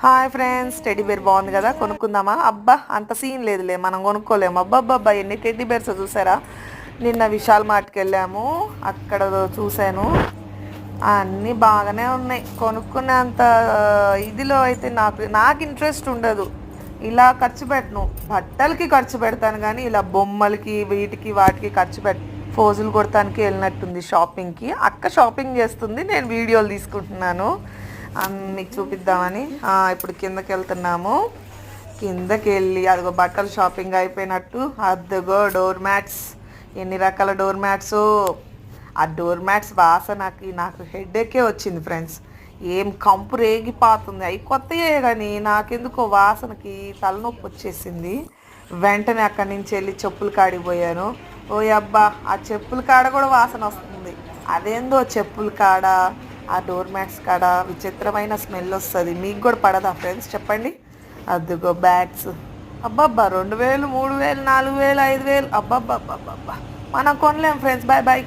Hi friends, teddy bear బాగుంది కదా, కొనుక్కుందామా? అబ్బా అంత సీన్ లేదులే, మనం కొనుక్కోలేము. అబ్బా ఎన్ని టెడ్డీ బేర్స్ చూసారా? నిన్న విశాల్ మార్ట్కి వెళ్ళాము, అక్కడ చూశాను. అన్నీ బాగానే ఉన్నాయి. కొనుక్కునేంత ఇదిలో అయితే నాకు ఇంట్రెస్ట్ ఉండదు. ఇలా ఖర్చు పెట్టను. బట్టలకి ఖర్చు పెడతాను కానీ ఇలా బొమ్మలకి వీటికి వాటికి ఖర్చు ఫోజులు కొడతానికి వెళ్ళినట్టుంది షాపింగ్కి. అక్క షాపింగ్ చేస్తుంది, నేను వీడియోలు తీసుకుంటున్నాను మీకు చూపిద్దామని. ఇప్పుడు కిందకి వెళ్తున్నాము. కిందకి వెళ్ళి అదిగో బట్టల షాపింగ్ అయిపోయినట్టు. అదిగో డోర్ మ్యాట్స్, ఎన్ని రకాల డోర్ మ్యాట్స్. ఆ డోర్ మ్యాట్స్ వాసనకి నాకు హెడేకే వచ్చింది ఫ్రెండ్స్. ఏం కంపు రేగిపోతుంది. అవి కొత్తయే కానీ నాకెందుకో వాసనకి తలనొప్పి వచ్చేసింది. వెంటనే అక్కడి నుంచి వెళ్ళి చెప్పుల కాడికి పోయాను. ఓ అబ్బా, ఆ చెప్పుల కాడ కూడా వాసన వస్తుంది. అదేందో చెప్పుల కాడ, ఆ డోర్ మ్యాట్స్ కాడ విచిత్రమైన స్మెల్ వస్తుంది. మీకు కూడా పడదా ఫ్రెండ్స్? చెప్పండి. అదిగో బ్యాగ్స్, అబ్బబ్బా 2000, 3000, 4000, 5000. అబ్బబ్బబ్బబ్బబ్బా మనం కొనలేం ఫ్రెండ్స్. Bye bye.